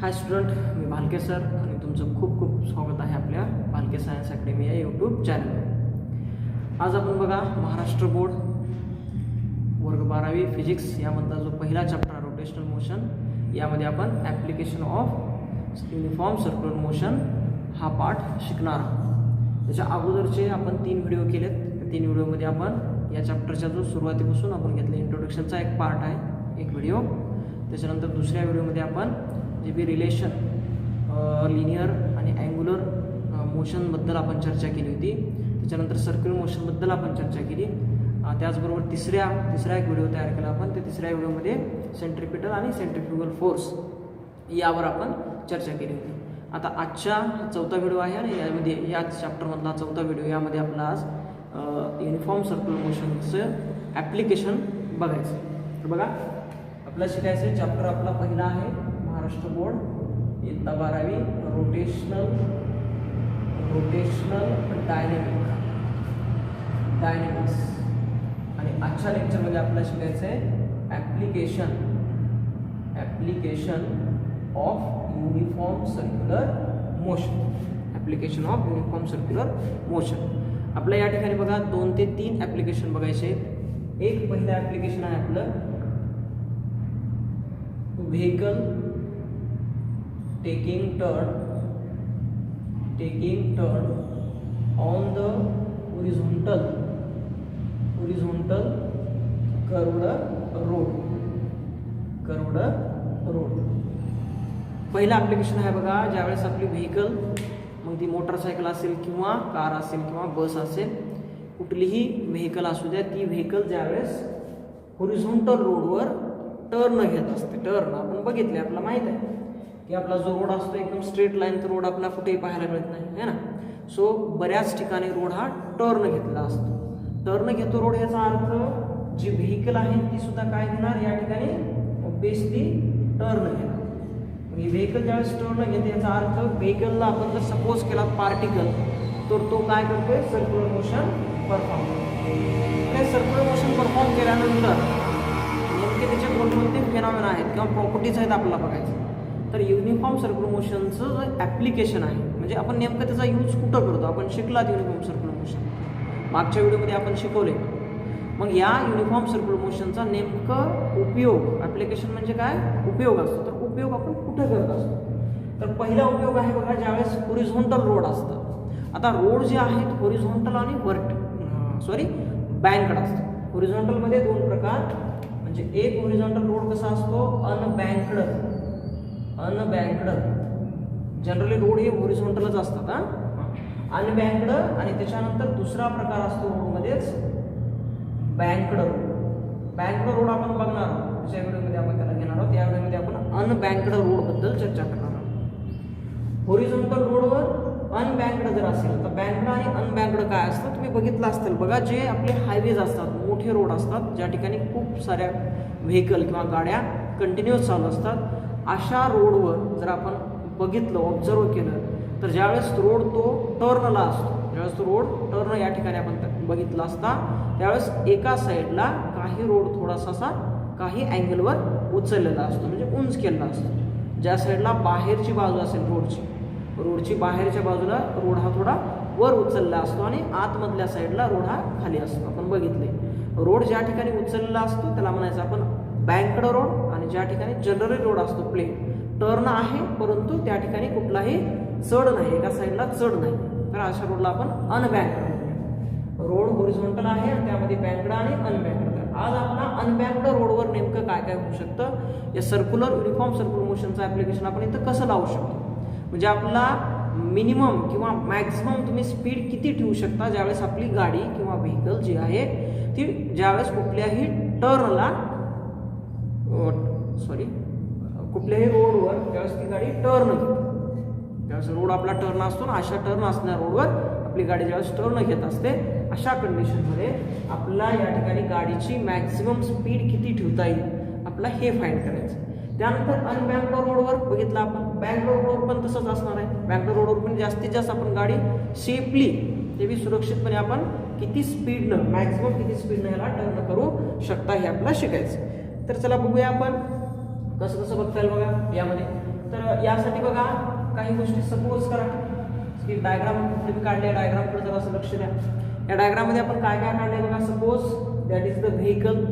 हाय student, मी Bhalke sir आणि तुमचं खूप खूप स्वागत आहे आपल्या भालके सायन्स अकॅडमी या यूट्यूब चॅनलवर. आज आपण बघा महाराष्ट्र बोर्ड वर्ग 12वी फिजिक्स यामधला जो पहिला चॅप्टर रोटेशनल मोशन यामध्ये आपण application of uniform circular motion हा पाठ शिकणार आहोत. त्याच्या अगोदरचे आपण 3 व्हिडिओ केलेत. त्या 3 व्हिडिओमध्ये आपण या चॅप्टरच्या जो सुरुवातीपासून आपण घेतला इंट्रोडक्शनचा एक पार्ट आहे, एक व्हिडिओ. त्याच्यानंतर दुसऱ्या व्हिडिओमध्ये आपण जे बी रिलेशन लिनियर आणि अँग्युलर मोशनबद्दल आपण चर्चा केली होती. त्याच्यानंतर सर्क्युलर मोशनबद्दल आपण चर्चा केली. त्याचबरोबर तिसरा एक व्हिडिओ तयार केला आपण. त्या तिसऱ्या व्हिडिओमध्ये सेंट्रिपिटल आणि सेंट्रिफ्युगल फोर्स यावर आपण चर्चा केली होती. आता आजचा चौथा व्हिडिओ आहे आणि यामध्ये याच चॅप्टरमधला चौथा व्हिडिओ. यामध्ये आपला आज युनिफॉर्म सर्क्युलर मोशनचं ॲप्लिकेशन बघायचं. तर बघा, आपला शिकायचं चॅप्टर आपला पहिला आहे महाराष्ट्र बोर्ड इयत्ता 12वी रोटेशनल डायनेमिक्स. आणि आजच्या लेक्चरमध्ये आपल्याला शिकायचं आहे application of uniform circular motion. आपल्या या ठिकाणी बघा 2 ते 3 ॲप्लिकेशन बघायचे. एक पहिलं ॲप्लिकेशन आहे आपलं vehicle taking turn on the horizontal curved road. पहिलं ॲप्लिकेशन आहे बघा, ज्यावेळेस आपली व्हेकल, मग ती मोटरसायकल असेल किंवा कार असेल किंवा बस असेल, कुठलीही व्हेकल असू द्या, ती व्हेकल ज्यावेळेस हॉरिझॉन्टल रोडवर टर्न घेत असते. टर्न आपण बघितले, आपल्याला माहीत आहे की आपला जो रोड असतो एकदम स्ट्रेट लाईन, तर रोड आपला कुठेही पाहायला मिळत नाही, है ना. सो बऱ्याच ठिकाणी रोड हा टर्न घेतलेला असतो. टर्न घेतो रोड, याचा अर्थ जी व्हेकल आहे ती सुद्धा काय घेणार या ठिकाणी, ऑब्वियसली टर्न घेणार. ही व्हेकल ज्यावेळेस टर्न घेते याचा अर्थ व्हेकलला आपण जर सपोज केला पार्टिकल, तर तो काय करतोय, सर्क्युलर मोशन परफॉर्म करतो. सर्क्युलर मोशन परफॉर्म केल्यानंतर नेमके त्याचे कोणकोणते फेनॉमेना आहेत किंवा प्रॉपर्टीज आहेत आपल्याला बघायचं. तर युनिफॉर्म सर्क्युलर मोशनचं जे ॲप्लिकेशन आहे, म्हणजे आपण नेमकं त्याचा यूज कुठं करतो, आपण शिकलात युनिफॉर्म सर्क्युलर मोशन मागच्या व्हिडिओमध्ये आपण शिकवले. मग या युनिफॉर्म सर्क्युलर मोशनचा नेमकं उपयोग, ॲप्लिकेशन म्हणजे काय, उपयोग असतो. तर उपयोग आपण कुठं करत असतो, तर पहिला उपयोग आहे बघा, ज्यावेळेस हॉरिझॉन्टल रोड असतात. आता रोड जे आहेत हॉरिझॉन्टल आणि बँकड असतात. हॉरिझॉन्टलमध्ये 2 प्रकार, म्हणजे एक हॉरिझॉन्टल रोड कसा असतो, अनबँकड. जनरली रोड हे हॉरिझॉन्टलच असतात, अनबँकड. आणि त्याच्यानंतर दुसरा प्रकार असतो रोडमध्येच बँकड रोड आपण बघणार आहोत. ज्या व्हिडिओमध्ये आपण त्याला घेणार आहोत, या व्हिडिओमध्ये आपण अनबँकड रोडबद्दल चर्चा करणार आहोत. हॉरिझॉन्टल रोडवर अनबँकड जर असेल, तर बँकड आणि अनबँकड काय असतं तुम्ही बघितलं असतील बघा. जे आपले हायवेज असतात, मोठे रोड असतात, ज्या ठिकाणी खूप साऱ्या व्हेकल किंवा गाड्या कंटिन्युअस चालू असतात, अशा रोडवर जर आपण बघितलं, ऑब्झर्व केलं, तर ज्यावेळेस रोड तो टर्नला असतो, ज्यावेळेस तो रोड टर्न या ठिकाणी आपण बघितला असता, त्यावेळेस एका साईडला काही रोड थोडासा काही अँगलवर उचललेला असतो, म्हणजे उंच केलेला असतो. ज्या साईडला बाहेरची बाजू असेल रोडची बाहेरच्या बाजूला रोड हा थोडा वर उचलला असतो आणि आतमधल्या साईडला रोड हा खाली असतो. आपण बघितले, रोड ज्या ठिकाणी उचललेला असतो त्याला म्हणायचं आपण बँकड रोड, आणि ज्या ठिकाणी जनरली रोड असतो प्लेन, टर्न आहे परंतु त्या ठिकाणी कुठलाही चढ नाही, एका साईडला चढ नाही, तर अशा रोडला आपण अनबँकड रोड. हॉरिझॉन्टल आहे आणि त्यामध्ये बँकड आणि अनबँकड. तर आज आपला अनबँकड रोडवर नेमकं काय काय होऊ शकतं, या युनिफॉर्म सर्क्युलर मोशनचं ॲप्लिकेशन आपण इथं कसं लावू शकतो, म्हणजे आपला मिनिमम किंवा मॅक्झिमम तुम्ही स्पीड किती ठेवू शकता ज्यावेळेस आपली गाडी किंवा व्हेकल जी आहे ती ज्यावेळेस कुठल्याही रोडवर ज्यावेळेस ती गाडी टर्न घेते, ज्यावेळेस रोड आपला टर्न असतो ना, अशा टर्न असणाऱ्या रोडवर आपली गाडी ज्यावेळेस टर्न घेत असते, अशा कंडिशनमध्ये आपला या ठिकाणी गाडीची मॅक्झिमम स्पीड किती ठेवता येईल आपला हे फाईंड करायचं. त्यानंतर अनबँकड रोडवर बघितलं आपण, बँकड रोडवर पण तसंच असणार आहे. बँकड रोडवर पण जास्तीत जास्त आपण गाडी सेफली, ते बी सुरक्षितपणे आपण किती स्पीडनं, मॅक्झिमम किती स्पीडनं याला टर्न करू शकता हे आपल्याला शिकायचं. तर चला बघूया आपण कसं कसं बघता येईल बघा यामध्ये. तर तर यासाठी बघा काही गोष्टी सपोज करा की डायग्राम तुम्ही काढले, डायग्रामकडे जरा असं लक्ष द्या. या डायग्राममध्ये आपण काय काय काढले बघा. Suppose that is the vehicle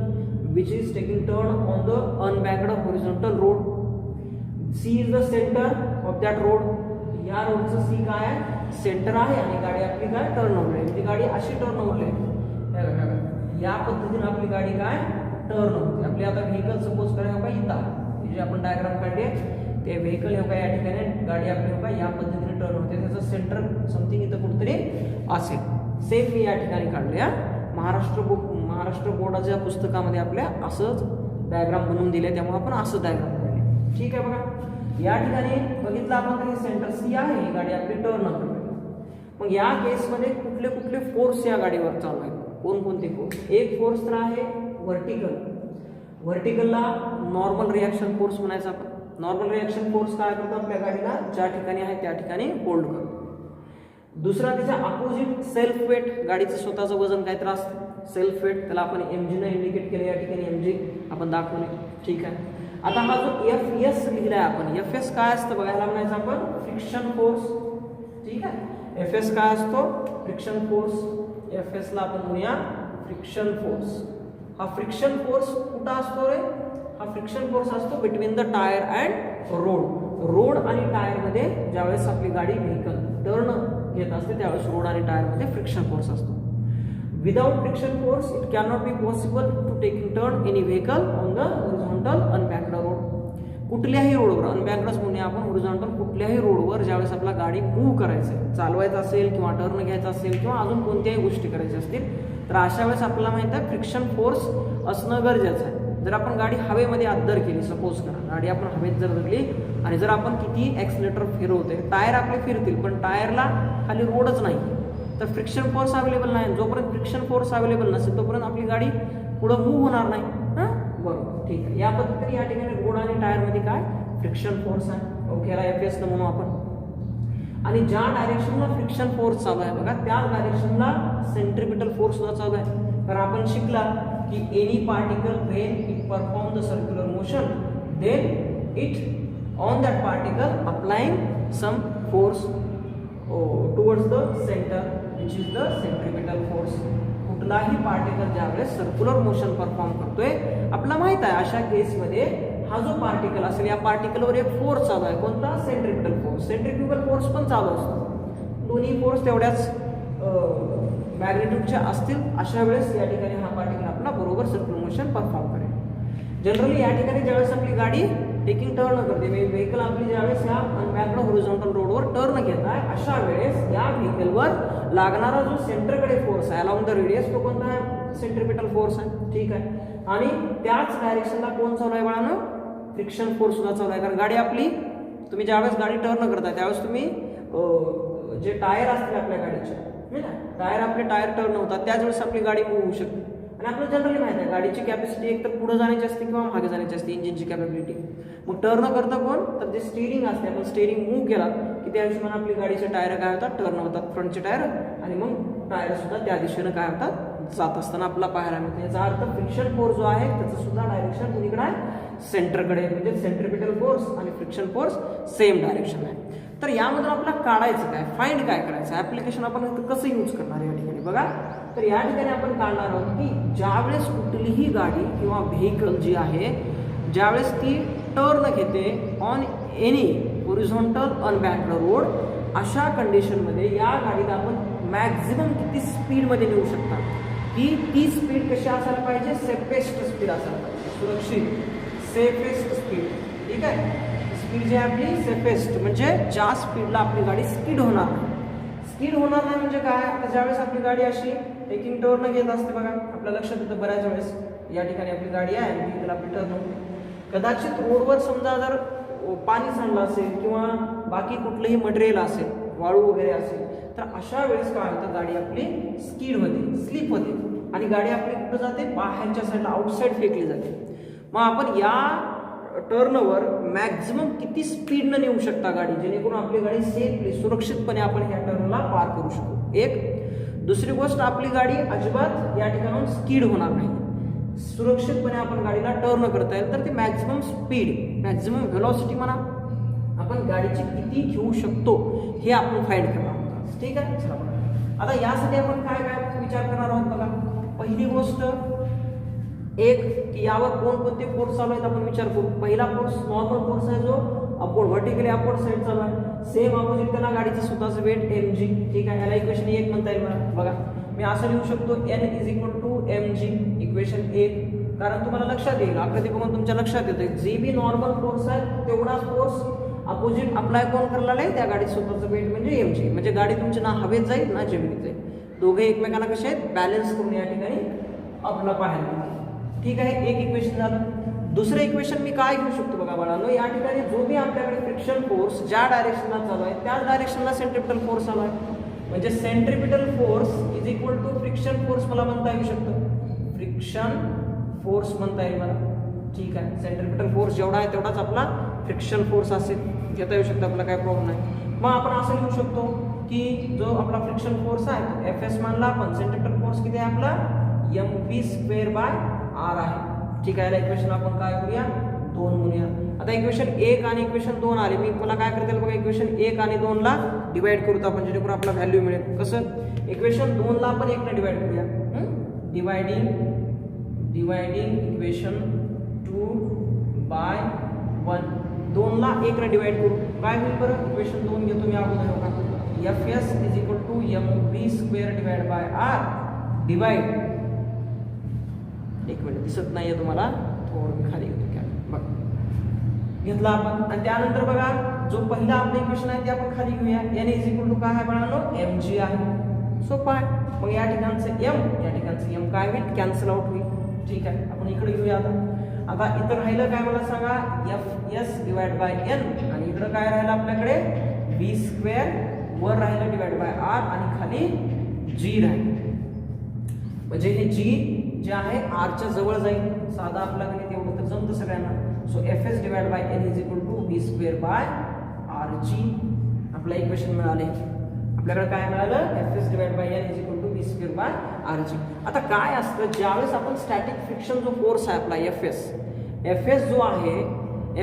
which is taking turn on the unbanked horizontal road. C is the centre of that road. या रोडचं सी काय आहे, सेंटर आहे आणि गाडी आपली काय टर्न होईल आहे. म्हणजे गाडी अशी टर्न होईल आहे, या पद्धतीने आपली गाडी काय टर्न होते. आपली आता व्हेकल सपोज करा का इथं जे आपण डायग्राम काढले ते व्हेकल हे काय या ठिकाणी गाडी आपली हो काय या पद्धतीने टर्न होते. त्याचं सेंटर समथिंग इथं कुठेतरी असेल. सेम मी या ठिकाणी काढले. महाराष्ट्र बोर्डाच्या पुस्तकामध्ये आपल्या असंच डायग्राम बनवून दिले, त्यामुळे आपण असं डायग्राम काढले. ठीक आहे बघा. या ठिकाणी बघितलं आपण तर सेंटर सी आहे, ही गाडी आपली टर्न करते. मग या केसमध्ये कुठले कुठले फोर्स या गाडीवर चालू आहेत, कोणकोणते फोर्स. एक फोर्स तर आहे व्हर्टिकल. व्हर्टिकलला नॉर्मल रिॲक्शन फोर्स म्हणायचा आपण. नॉर्मल रिॲक्शन फोर्स काय करतो, आपल्या गाडीला ज्या ठिकाणी आहे त्या ठिकाणी होल्ड करतो. दुसरा त्याच्या अपोजिट सेल्फ वेट. गाडीचं स्वतःचं वजन काय त्रास सेल्फ वेट, त्याला आपण एमजीनं इंडिकेट केलं. या ठिकाणी एमजी आपण दाखवले. ठीक आहे. आता हा जो एफ एस लिहिलाय आपण, एफ एस काय असतं बघायला म्हणायचं आपण फ्रिक्शन फोर्स. ठीक आहे. एफ एस काय असतो, फ्रिक्शन फोर्स. एफ एस ला आपण म्हणूया फ्रिक्शन फोर्स. हा फ्रिक्शन फोर्स कुठं असतो रे, हा फ्रिक्शन फोर्स असतो between the tyre and road. Road आणि टायरमध्ये ज्यावेळेस आपली गाडी व्हेकल टर्न घेत असते त्यावेळेस रोड आणि टायरमध्ये फ्रिक्शन फोर्स असतो. Without friction force it can not be possible to taking turn any vehicle on the horizontal unbanked road. कुठल्याही रोडवर, अनबँकडच म्हणूया आपण, हॉरिझॉन्टल कुठल्याही रोडवर ज्यावेळेस आपला गाडी मूव्ह करायचं आहे, चालवायचं असेल किंवा टर्न घ्यायचा असेल किंवा अजून कोणत्याही गोष्टी करायच्या असतील तर अशा वेळेस आपल्याला माहिती आहे फ्रिक्शन फोर्स असणं गरजेचं आहे. जर आपण गाडी हवेमध्ये अद्दर केली, सपोज करा गाडी आपण हवेत जर धरली आणि जर आपण किती ॲक्सिलेटर फिरवते, टायर आपले फिरतील पण टायरला खाली रोडच नाही तर फ्रिक्शन फोर्स अवेलेबल नाही. जोपर्यंत फ्रिक्शन फोर्स अवेलेबल नसेल तोपर्यंत आपली गाडी पुढं मूव्ह होणार नाही. बरोबर. ठीक आहे. या पद्धतीने या ठिकाणी रोड आणि टायरमध्ये काय फ्रिक्शन फोर्स आहे. ओके. याला एफ एस म्हणू आपण. आणि ज्या डायरेक्शनला फ्रिक्शन फोर्स चालू आहे बघा त्याच डायरेक्शनला सेंट्रिपिटल फोर्स सुद्धा चालू आहे. तर आपण शिकला की any particle when it perform the circular motion then it on that particle applying some force towards the centre which is the centripetal force. कुठलाही पार्टिकल ज्यावेळेस सर्क्युलर मोशन परफॉर्म करतोय, आपल्याला माहित आहे अशा केसमध्ये हा जो पार्टिकल असेल या पार्टिकलवर एक फोर्स चालू आहे. कोणता, सेंट्रिपिटल फोर्स. सेंट्रिफ्युगल फोर्स पण चालू असतो. दोन्ही फोर्स तेवढ्याच मॅग्नेट्यूडच्या असतील. अशा वेळेस या ठिकाणी हा पार्टिकल आपला बरोबर सर्क्युलर मोशन परफॉर्म करेल. जनरली या ठिकाणी ज्यावेळेस आपली गाडी टेकिंग टर्न करते, व्हेकल आपली ज्यावेळेस या अनबँक्ड हॉरिझॉन्टल रोडवर टर्न घेत आहे अशा वेळेस या व्हेकलवर लागणारा जो सेंटरकडे फोर्स आहे अलॉंग द रेडियस तो कोणता आहे, सेंट्रिपिटल फोर्स आहे. ठीक आहे. आणि त्याच डायरेक्शनला कोण चालू आहे बाळानं, फ्रिक्शन फोर्स सुद्धा चालू आहे. कारण गाडी आपली, तुम्ही ज्यावेळेस गाडी टर्न करताय त्यावेळेस तुम्ही जे टायर असतील आपल्या गाडीचे, टायर आपले टायर टर्न होतात त्याच वेळेस आपली गाडी मूव्ह होऊ शकते. आणि आपल्याला जनरली माहिती आहे गाडीची कॅपॅसिटी एक तर पुढे जाण्याची असते किंवा मागे जाण्याची असते, इंजिनची कॅपॅबिलिटी. मग टर्न करतं कोण, तर जे स्टीअरिंग असते, आपण स्टीअरिंग मूव्ह केला की त्या हिशोबाने आपली गाडीचे टायर काय होतात, टर्न होतात फ्रंटचे टायर. आणि मग टायर सुद्धा त्या दिशेनं काय होतात, जात असताना आपला पाहायला मिळतो. याचा अर्थ फ्रिक्शन फोर्स जो आहे त्याचं सुद्धा डायरेक्शन कुणीकडे आहे, सेंटरकडे. म्हणजे सेंट्रिपिटल फोर्स आणि फ्रिक्शन फोर्स सेम डायरेक्शन आहे. तर यामधून आपल्याला काढायचं काय, फाइंड काय करायचं, ऍप्लिकेशन आपण कसं यूज करणार या ठिकाणी बघा. तर या ठिकाणी आपण काढणार आहोत की ज्यावेळेस कुठलीही गाडी किंवा व्हेकल जी आहे ज्यावेळेस ती टर्न घेते on any horizontal unbanked road, अशा कंडिशनमध्ये या गाडीला आपण मॅक्झिमम किती स्पीडमध्ये नेऊ शकता, की ती स्पीड कशी असायला पाहिजे, सेफेस्ट स्पीड असायला पाहिजे, सुरक्षित सेफेस्ट स्पीड. ठीक आहे. स्पीड जी आहे आपली सेफेस्ट म्हणजे ज्या स्पीडला आपली गाडी स्किड होणार नाही. स्किड होणार नाही म्हणजे काय, आता ज्यावेळेस आपली गाडी अशी टेकिंग टर्न घेत असते बघा, आपल्या लक्षात येतं बऱ्याच वेळेस या ठिकाणी आपली गाडी आहे आणि तिला आपली टर्न होते. कदाचित रोडवर समजा जर पाणी सांडलं असेल किंवा बाकी कुठलंही मटेरियल असेल, वाळू वगैरे असेल, तर अशा वेळेस काय होतं, गाडी आपली स्किड होते, स्लिप होते आणि गाडी आपली कुठं जाते, बाहेरच्या साईडला आउटसाईड फेकली जाते. मग आपण या टर्नवर मॅक्झिमम किती स्पीडनं नेऊ शकता गाडी, जेणेकरून आपली गाडी सेफली सुरक्षितपणे आपण ह्या टर्नला पार करू शकू. एक दुसरी गोष्ट, आपली गाडी अजिबात या ठिकाणाहून स्किड होणार नाही, सुरक्षितपणे आपण गाडीला टर्न करता येईल. तर ती मॅक्झिमम स्पीड, मॅक्झिमम व्हेलॉसिटी म्हणा आपण गाडीची किती घेऊ शकतो हे आपण फाइंड करणार आहोत. ठीक आहे, चला बघा. आता यासाठी आपण काय काय विचार करणार आहोत बघा. पहिली गोष्ट एक की यावर कोणकोणते फोर्स चालू आहेत आपण विचार करू. पहिला फोर्स नॉर्मल फोर्स आहे जो अपवर्ड व्हर्टिकली अपवर्ड साइड चालू आहे. सेम अपोजिट त्याला गाडीचं स्वतःचं वेट mg. ठीक आहे, याला इक्वेशन 1 म्हणता येईल मला. बघा मी असं लिहू शकतो n = mg, इक्वेशन 1. कारण तुम्हाला लक्षात येईल, आकृती बघून तुमच्या लक्षात येतं जे बी नॉर्मल फोर्स आहे तेवढाच फोर्स अपोजिट अप्लाय कोण करणार आहे त्या गाडीत स्वतःचं वेट म्हणजे mg. म्हणजे गाडी तुमची ना हवेत जाईल ना जमिनीत जाईल, दोघे एकमेकांना कसे आहेत बॅलन्स करून या ठिकाणी आपला पाहायला. ठीक आहे, एक इक्वेशन झालं. दुसरं इक्वेशन मी काय घेऊ शकतो बघा बाळांनो, या ठिकाणी जो बी आपल्याकडे फ्रिक्शन फोर्स ज्या डायरेक्शनला चालू आहे त्याच डायरेक्शनला सेंट्रिपिटल फोर्स चालू आहे. म्हणजे सेंट्रिपिटल फोर्स = फ्रिक्शन फोर्स मला म्हणता येऊ शकतं, फ्रिक्शन फोर्स म्हणता येईल मला. ठीक आहे, सेंट्रिपिटल फोर्स जेवढा आहे तेवढाच आपला फ्रिक्शन फोर्स असेल, घेता येऊ शकतो, आपला काय प्रॉब्लेम नाही. मग आपण असं लिहू शकतो की जो आपला फ्रिक्शन फोर्स आहे तो Fs मानला आपण, सेंट्रिपिटल फोर्स किती आहे आपला mv²/r आहे. ठीक आहे, याला इक्वेशन आपण काय करूया 2 म्हणूया. आता इक्वेशन 1 आणि इक्वेशन 2 आले, मी मला काय करता येईल बघा, इक्वेशन 1 आणि 2 ला डिवाइड करूत आपण, जेणेकरून आपला व्हॅल्यू मिळेल. कसं, इक्वेशन 2 ला आपण 1 ने डिवाइड करूया. Dividing equation 2/1. 2 ला 1 ने डिवाइड करू, काय होईल बरं. इक्वेशन 2 घेतो मी अगोदर बघा, Fs = mv²/r डिवाइड. एक मिनिट दिसत नाहीये तुम्हाला, थोडं खाली होतो क्या बघ घेतला आपण. आणि त्यानंतर बघा जो पहिला आपलं इक्वेशन आहे ते आपण खाली घेऊया. n = काय आहे बाळांनो mg आहे. सोपं आहे. मग या ठिकाणचं m या ठिकाणचं m काय होईल, कॅन्सल आउट होईल. ठीक आहे, आपण इकडे घेऊया. आता इथं राहिलं काय मला सांगा, Fs/n आणि इकडं काय राहिलं आपल्याकडे v², वर राहिलं /r आणि खाली g राहिलं. म्हणजे हे g जे आहे r च्या जवळ जाईल. साधा आपला गणित एवढं तर जमतं सगळ्यांना. So Fs/n = v²/rg. आपलं इक्वेशन मिळाले. आपल्याकडे काय मिळालं, Fs/n = v²/rg. आता काय असतं, ज्यावेळेस आपण स्टॅटिक फ्रिक्शन जो फोर्स आहे आपला Fs जो आहे,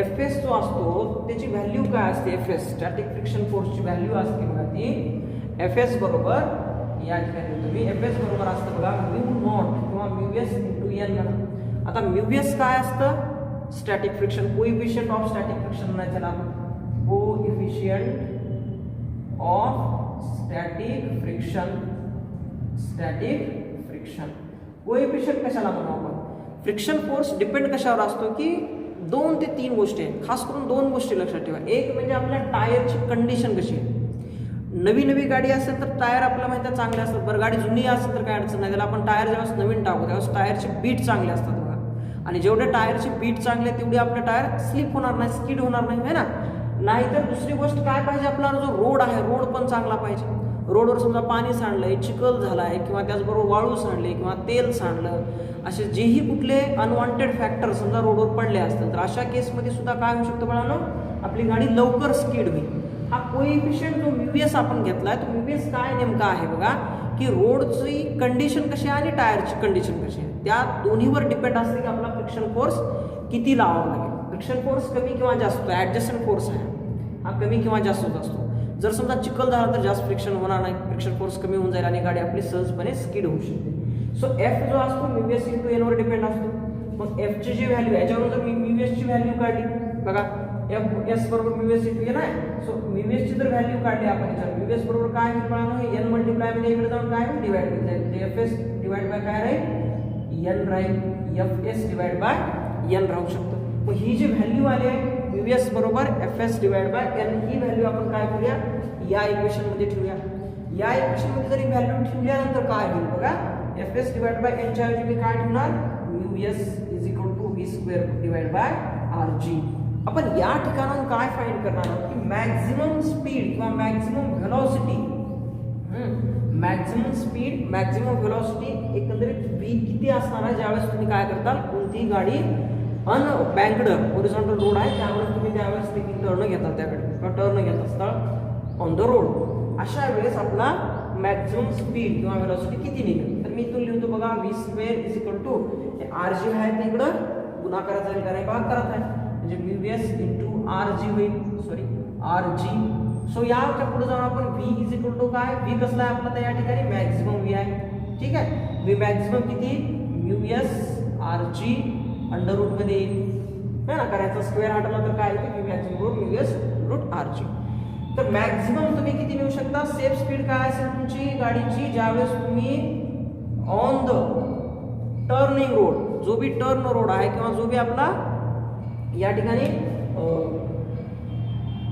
Fs जो असतो त्याची व्हॅल्यू काय असते, Fs स्टॅटिक फ्रिक्शन फोर्सची व्हॅल्यू असते बघा ती Fs बरोबर, या ठिकाणी तुम्ही Fs बरोबर असतं बघा μ0 किंवा μs × n. आता μs काय असतं, static friction coefficient of static friction नाही, त्याला coefficient of static friction. Coefficient कशाला म्हणू आपण, फ्रिक्शन फोर्स डिपेंड कशावर असतो की 2 ते 3 गोष्टी आहेत. खास करून 2 गोष्टी लक्षात ठेवा. एक म्हणजे आपल्या टायरची कंडिशन कशी आहे. नवी गाडी असेल तर टायर आपल्याला माहिती आहे चांगले असतात. बरं गाडी जुनी असेल तर काय अडचण नाही, त्याला आपण टायर ज्यावेळेस नवीन टाकू त्यावेळेस टायरची बीट चांगली असतात बघा. आणि जेवढे टायरची बीट चांगली आहे तेवढी आपले टायर स्लिप होणार नाही, स्किड होणार नाही, है ना. नाहीतर दुसरी गोष्ट काय पाहिजे, आपला जो रोड आहे रोड पण चांगला पाहिजे. रोडवर समजा पाणी सांडलंय, चिखल झालाय किंवा त्याचबरोबर वाळू सांडली किंवा तेल सांडलं, असे जेही कुठले अनवॉन्टेड फॅक्टर समजा रोडवर पडले असतील तर अशा केसमध्ये सुद्धा काय होऊ शकतं बाळांनो, आपली गाडी लवकर स्किड होईल. हा कोइफिशियंट जो μs आपण घेतलाय तो μs काय नेमका आहे बघा, की रोडची कंडिशन कशी आहे आणि टायरची कंडिशन कशी आहे त्या दोन्हीवर डिपेंड असते की आपला फ्रिक्शन फोर्स किती लावावा लागेल. फ्रिक्शन फोर्स कमी किंवा जास्त, ॲडजस्टंट फोर्स आहे हा कमी किंवा जास्त होत असतो. जर समजा चिखल झाला तर जास्त फ्रिक्शन होणार नाही, फ्रिक्शन फोर्स कमी होऊन जाईल आणि गाडी आपली सहजपणे स्किड होऊ शकते. सो F जो असतो μs × n वर डिपेंड असतो. मग F ची जी व्हॅल्यू याच्यावरून जर मी μs ची व्हॅल्यू काढली बघा, Fs बरोबर μs × n आहे. सो μs ची जर व्हॅल्यू काढली आपण याच्यावर, μs बरोबर काय होईल बघा, हे n मल्टिप्लाय मध्ये इकडे जाऊन काय होईल डिवाइड होईल. म्हणजे Fs डिवाइड बाय काय राहील, n राहील. Fs डिवाइड बाय n राहू शकतो. मग ही जी व्हॅल्यू आली आहे μs बरोबर Fs divide by n, he value आपण काय करूया या इक्वेशन मध्ये ठेवूया. या इक्वेशन मध्ये जर ही व्हॅल्यू ठेवल्यानंतर काय होईल बघा, Fs डिवाइड बाय n च्या ऐवजी मी काय ठेवणार, μs = v² divide by rg. आपण या ठिकाणाहून काय फाइंड करणार आहोत की मॅक्झिमम स्पीड किंवा maximum velocity, maximum speed maximum velocity एकंदरीत v किती असणार आहे ज्यावेळेस तुम्ही काय करताल, कोणतीही गाडी अनबँक्ड हॉरिझॉन्टल रोड आहे त्यावेळेस तुम्ही त्यावेळेस टेकिंग टर्न घेता, त्याकडे किंवा टर्न घेत असता ऑन द रोड. अशा वेळेस आपला मॅक्झिमम स्पीड किंवा व्हेलॉसिटी किती निघेल. तर मी इथून लिहितो बघा v² rg आहे ते इकडं गुणाकारात जाईल कारण भाग करत आहे, म्हणजे μs × आर जी होईल, सॉरी आर जी. सो याच्या पुढे जाऊन आपण व्ही इज इक्वल टू काय, व्ही कसला आहे आपला तर या ठिकाणी मॅक्झिमम व्ही आहे. ठीक आहे, व्ही मॅक्झिमम किती, mu S R G under रूटमध्ये येईल है ना, करायचा स्क्वेअर हटवला तर काय येते, V maximum root mu S root R G. तर मॅक्झिमम तुम्ही किती मिळू शकता, सेफ स्पीड काय असेल तुमची गाडीची ज्यावेळेस तुम्ही ऑन द टर्निंग रोड, जो बी टर्न रोड आहे किंवा जो बी आपला या ठिकाणी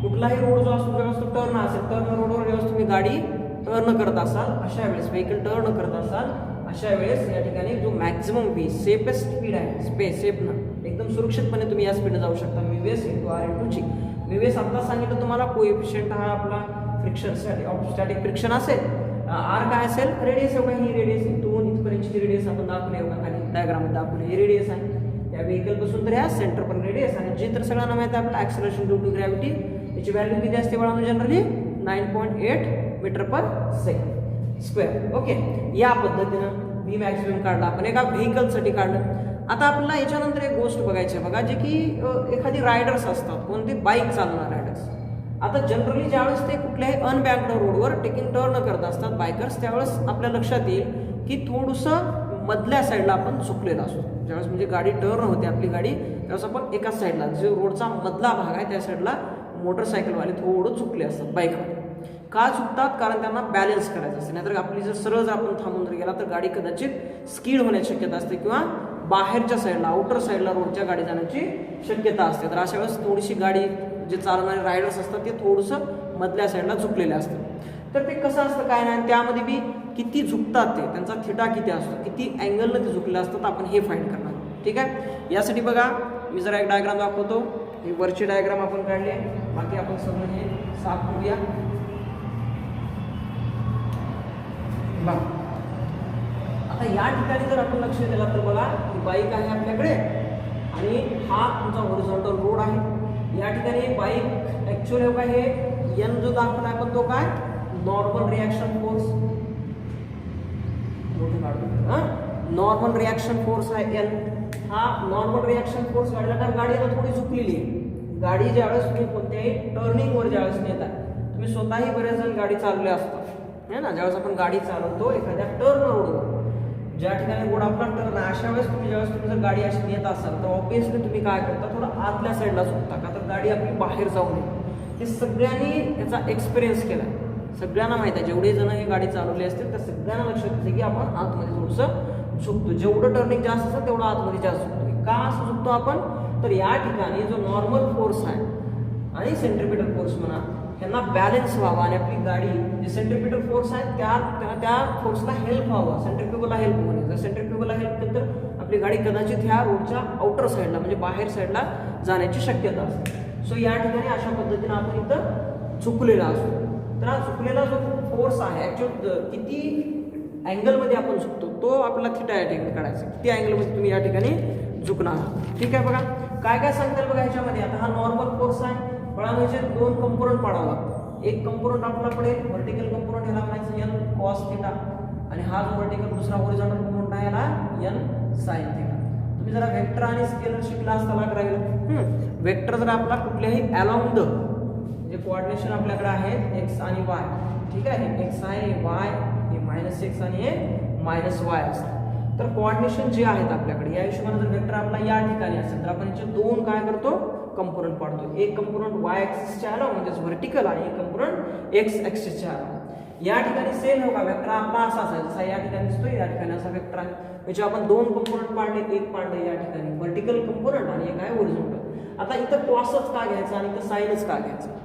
कुठलाही रोड जो असतो ज्यावेळेस तो टर्न असेल, टर्न रोडवर ज्यावेळेस तुम्ही गाडी टर्न करत असाल, अशा वेळेस व्हेकल टर्न करत असाल, अशा वेळेस या ठिकाणी जो मॅक्झिमम व्ही सेफेस्ट स्पीड आहे, सेफनं एकदम सुरक्षितपणे तुम्ही या स्पीडने जाऊ शकता, mu S into R into G. Mu S आता सांगितलं तुम्हाला कोएफिशियंट हा आपला फ्रिक्शन स्टॅटिक फ्रिक्शन असेल, आर काय असेल रेडियस एवढा, ही रेडियस इथून इथपर्यंतची रेडियस आपण दाखवली एवढा खाली डायग्राममध्ये दाखवली, ही रेडियस आहे या व्हेकल पासून तर या सेंटर पण रेडियस, आणि जी तर सगळ्यांना माहिती आहे आपलं ॲक्सेलरेशन ड्यू टू ग्रॅव्हिटी, याची व्हॅल्यू किती असते बाळांनो जनरली 9.8 मीटर पर सेकंड स्क्वेअर. ओके, या पद्धतीनं व्ही मॅक्सिमम काढला आपण एका व्हेकलसाठी काढलं. आता आपल्याला याच्यानंतर एक गोष्ट बघायची आहे बघा, जे की एखादी रायडर्स असतात, कोणते बाईक चालवणार रायडर्स. आता जनरली ज्यावेळेस ते कुठल्याही अनबँक्ड रोडवर टेकिंग टर्न करत असतात बायकर्स, त्यावेळेस आपल्या लक्षात येईल की थोडंसं मधल्या साईडला आपण झुकलेला असतो. ज्यावेळेस म्हणजे गाडी टर्न होते आपली गाडी, त्यावेळेस आपण एकाच साईडला, जो रोडचा मधला भाग आहे त्या साईडला मोटरसायकलवाले थोडं झुकले असतात बाईकवर. का झुकतात, कारण त्यांना बॅलन्स करायचं असते, नाहीतर आपली जर सरळ जर आपण थांबून जर गेला तर गाडी कदाचित स्किड होण्याची शक्यता असते किंवा बाहेरच्या साईडला आउटर साईडला रोडच्या गाडी जाण्याची शक्यता असते. तर अशा वेळेस थोडीशी गाडी जे चालवणारे रायडर्स असतात ते थोडंसं मधल्या साईडला झुकलेले असतात. तर ते कसं असतं काय नाही, त्यामध्ये बी किती झुकतात ते, त्यांचा थिटा किती असतो, किती अँगलनं ते झुकले असतात, आपण हे फाईंड करणार. ठीक आहे, यासाठी बघा मी जरा एक डायग्राम दाखवतो. ही वरची डायग्राम आपण काढली आहे, बाकी आपण सगळं हे साफ करूया. आता या ठिकाणी जर आपण लक्ष दिलं तर बघा ही बाईक आहे आपल्याकडे आणि हा तुमचा हॉरिझॉन्टल रोड आहे. या ठिकाणी बाईक ऍक्च्युअली काय हे एन जो दाखवला आपण तो काय normal reaction force, normal reaction force आहे एन. हा नॉर्मल रिॲक्शन फोर्स गाडीला, कारण गाडी आता थोडी झुकलेली आहे. गाडी ज्यावेळेस तुम्ही कोणत्याही टर्निंगवर ज्यावेळेस नेता, तुम्ही स्वतःही बरेच जण गाडी चालवले असतात है ना, ज्यावेळेस आपण गाडी चालवतो एखाद्या टर्न रोडवर, ज्या ठिकाणी रोड आपला टर्न आहे, अशा वेळेस ज्यावेळेस तुम्ही जर गाडी अशी नेत असाल तर ऑब्विसली तुम्ही काय करता, थोडं आतल्या साईडला झुकता, का तर गाडी आपली बाहेर जाऊ नये. हे सगळ्यांनी याचा एक्सपिरियन्स केला, सगळ्यांना माहिती आहे, जेवढे जण ही गाडी चालवली असतील त्या सगळ्यांना लक्षात येते की आपण आतमध्ये थोडंसं झुकतो. जेवढं टर्निंग जास्त असतं तेवढं आतमध्ये जास्त झुकतो. का असं झुकतो आपण, तर या ठिकाणी जो नॉर्मल फोर्स आहे आणि सेंट्रिपिटल फोर्स म्हणा, यांना बॅलन्स व्हावा आणि आपली गाडी जे सेंट्रिपिटल फोर्स आहे त्या फोर्सला हेल्प व्हावा, सेंट्रिफ्युगलला हेल्प होणे. जर सेंट्रिफ्युगलला हेल्प केली तर आपली गाडी कदाचित ह्या रोडच्या आउटर साईडला म्हणजे बाहेर साईडला जाण्याची शक्यता असते. सो या ठिकाणी अशा पद्धतीने आपण इथं झुकलेला असतो. तर हा झुकलेला जो फोर्स आहे ॲक्च्युअल किती अँगलमध्ये आपण झुकतो तो आपल्याला थिटा या ठिकाणी काढायचा, किती अँगलमध्ये तुम्ही या ठिकाणी झुकणार. ठीक आहे, बघा काय काय सांगताल बघा ह्याच्यामध्ये. आता हा नॉर्मल फोर्स आहे, बळामध्ये दोन कंपोनंट पाडावं लागतं. एक कंपोनंट आपल्याला पडेल व्हर्टिकल कंपोनंट, ह्याला म्हणायचं एन कॉस थिटा, आणि हा जो व्हर्टिकल दुसरा हॉरिझॉन्टल कंपोनंट आहे याला एन साइन थिटा. तुम्ही जरा वेक्टर आणि स्केलर शिकला असताना करायला, वेक्टर जर आपला कुठल्याही अलॉंग द जे कोऑर्डिनेशन आपल्याकडे आहेत एक्स आणि वाय, ठीक आहे, एक्स आहे वाय, हे मायनस एक्स आणि हे मायनस वाय असतं. तर कोऑर्डिनेशन जे आहेत आपल्याकडे या हिशोबाने जर वेक्टर आपला या ठिकाणी असेल तर आपण याचे दोन काय करतो कंपोनंट पाडतो. एक कंपोनंट वाय ॲक्सिसच्या अलॉंग म्हणजे व्हर्टिकल आणि एक कंपोनंट एक्स ॲक्सिसच्या अलॉंग. या ठिकाणी सेम होगा वेक्टर आपला असा असेल जसा या ठिकाणी दिसतोय, या ठिकाणी असा वेक्टर आहे. म्हणजे आपण दोन कंपोनंट पाडले, एक पाडले या ठिकाणी व्हर्टिकल कंपोनंट आणि एक आहे हॉरिझॉन्टल. आता इथं कॉसच का घ्यायचा आणि इथं साइनच का घ्यायचं,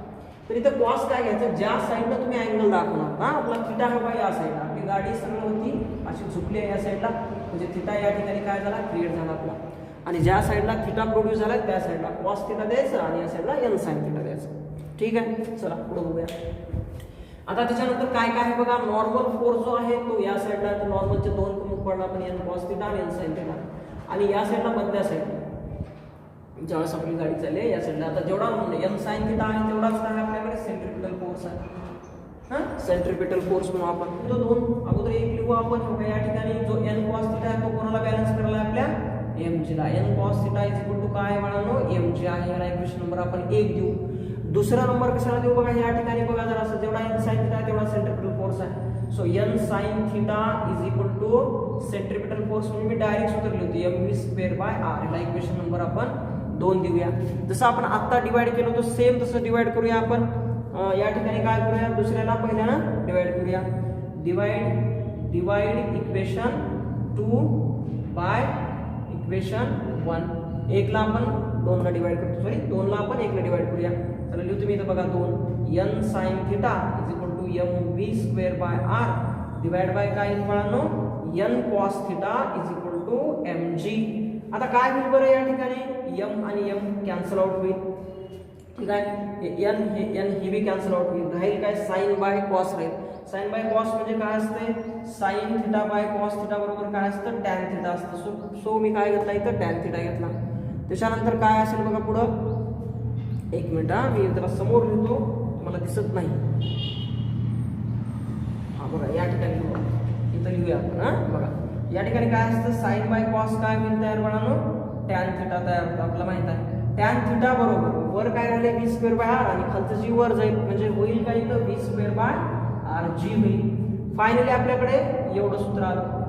तर इथं कॉस काय घ्यायचं, ज्या साईडला तुम्ही अँगल दाखवणार ना, आपला थिटा होगा या साईडला, आपली गाडी सरळ होती अशी झुकली आहे या साईडला, म्हणजे थिटा या ठिकाणी काय झाला क्रिएट झाला आपला, आणि ज्या साईडला थिटा प्रोड्यूस झाला त्या साईडला कॉस थिटा द्यायचं आणि या साईडला एन साइन थिटा द्यायचं. ठीक आहे, चला पुढे बघूया. आता त्याच्यानंतर काय काय आहे बघा, नॉर्मल फोर्स जो आहे तो या साईडला, तर नॉर्मलचे दोन प्रमुख पडला आपण एन कॉस थिटा आणि एन साइन थिटा, आणि या साईडला मधल्या साईडला ज्यावेळेस आपली गाडी चालली या साईडला, आता जेवढा एन साइन थिटा आहे तेवढाच काय आपल्याकडे सेंट्रिपिटल फोर्स आहे. हां, सेंट्रिपिटल फोर्स म्हणून आपण तो दोन अगोदर एक लिहू आपण या ठिकाणी जो एन कॉस थिटा आहे तो कोणाला बॅलन्स करायला आपल्या mg ला n cos theta is equal to काय बाळांनो mg आहे. याला इक्वेशन नंबर आपण 1 देऊ. दुसरा नंबर कशाला देऊ बघा, या ठिकाणी बघा जरा असं जेवढा n sin थिटा तेवढा सेंट्रिपिटल फोर्स आहे. So n sin theta is equal to centripetal force म्हणजे मी डायरेक्ट सूत्र लिहितो mv स्क्वेअर बाय r. याला इक्वेशन नंबर आपण 2 देऊया. जसं आपण आता डिवाइड केलं होतं सेम तसं डिवाइड करूया आपण. या ठिकाणी काय करूया, दुसऱ्याला पहिल्यानं डिवाइड करूया. Divide equation 2 by equation 1. 1 ला आपण 2 ला डिवाइड करतो, सॉरी 2 ला आपण 1 ला डिवाइड करूया. तर लिहू तुम्ही इथं बघा 2 n sin theta is equal to mv square by r divide by काय बाळांनो n cos theta is equal to mg. आता काय होईल बरं, या ठिकाणी m आणि m कॅन्सल आउट होईल. ठीक आहे, n ही बी कॅन्सल आउट होईल. राहील काय sin बाय cos राहील. sin बाय cos म्हणजे काय असते, sin theta by cos theta बरोबर काय असतं tan थिटा असतं. सो मी काय घेतला इथं tan थिटा घेतला. त्याच्यानंतर काय असेल बघा पुढं, एक मिनिट हा मी जरा समोर लिहितो, मला दिसत नाही. हा बघा या ठिकाणी इथं लिहूया आपण. हा बघा या ठिकाणी काय असतं, sin बाय cos काय होईल तयार बाळांनो, tan थिटा तयार होतं. आपल्याला माहित आहे tan थिटा बरोबर वर काय राहिले v स्क्वेअर बाय r आणि खालचं जी वर जाईल म्हणजे होईल काय इथं v square by r g होईल. फायनली आपल्याकडे एवढं सूत्र आलं.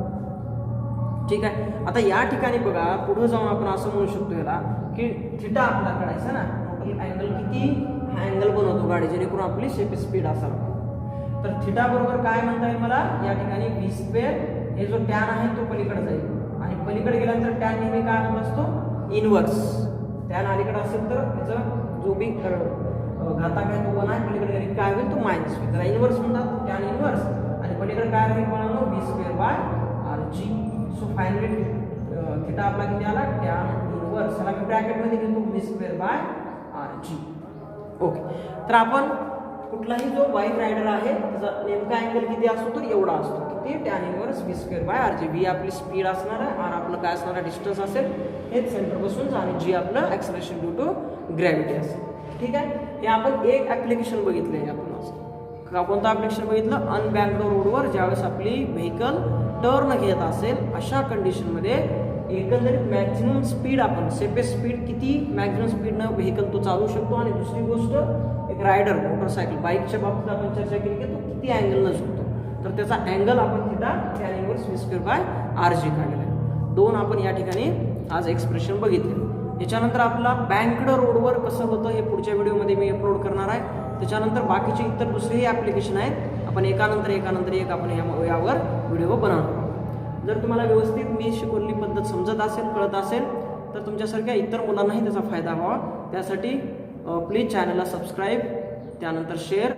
ठीक आहे, आता या ठिकाणी बघा पुढे जाऊन आपण असं म्हणू शकतो याला की थिटा आपला काढायचा ना, टोटल अँगल किती, हा अँगल बनवतो गाडी जेणेकरून आपली शेप स्पीड असावी. तर थिटा बरोबर काय म्हणता येईल मला, या ठिकाणी v स्क्वेअर, हे जो टॅन आहे तो पलीकडे जाईल आणि पलीकडे गेल्यानंतर टॅन नेहमी काय होत असतो इनवर्स. टॅन अलीकडे असेल तर त्याचा जो बी घाताक आहे तो 1 आहे, पलीकडे गेली काय होईल तो मायनस होईल. त्याला इनवर्स म्हणतात, टॅन इनवर्स. आणि पलीकडे काय राहील म्हणून v square by rg. So finally theta आपला किती आला, टॅन इनवर्स. याला मी ब्रॅकेटमध्ये घेतो v square by rg. Okay, तर आपण कुठलाही जो बाईक रायडर आहे त्याचा नेमका अँगल किती असतो तर एवढा असतो, किती tan inverse v square by rg. v आपली स्पीड असणार आहे, r आपलं काय असणार आहे डिस्टन्स असेल हेच सेंटर पासून, आणि g आपलं ॲक्सेलरेशन ड्यू टू ग्रॅव्हिटी असेल. ठीक आहे, हे आपण एक ॲप्लिकेशन बघितलं आहे. आपण असं कोणतं ॲप्लिकेशन बघितलं, अनबँक्ड रोडवर ज्यावेळेस आपली व्हेकल टर्न घेत असेल अशा कंडिशनमध्ये एकंदरीत मॅक्झिमम स्पीड, आपण सेफेस्ट स्पीड किती मॅक्झिमम स्पीडनं व्हेकल तो चालवू शकतो. आणि दुसरी गोष्ट, एक रायडर मोटरसायकल बाईकच्या बाबतीत आपण चर्चा केली की तो किती अँगलनं झुकतो, तर त्याचा अँगल आपण theta tan inverse v square by rg काढलेला आहे. 2 आपण या ठिकाणी आज एक्सप्रेशन बघितले. याच्यानंतर आपला बँक्ड रोडवर कसं होतं हे पुढच्या व्हिडिओमध्ये मी अपलोड करणार आहे. त्याच्यानंतर बाकीचे इतर दुसरेही ॲप्लिकेशन आहेत, आपण एकानंतर एक आपण यावर व्हिडिओ बनवणार आहोत. जर तुम्हाला व्यवस्थित मी शिकवलेली पद्धत समजत असेल, कळत असेल तर तुमच्यासारख्या इतर मुलांनाही त्याचा फायदा व्हावा, त्यासाठी प्लीज चॅनलला सबस्क्राईब, त्यानंतर शेअर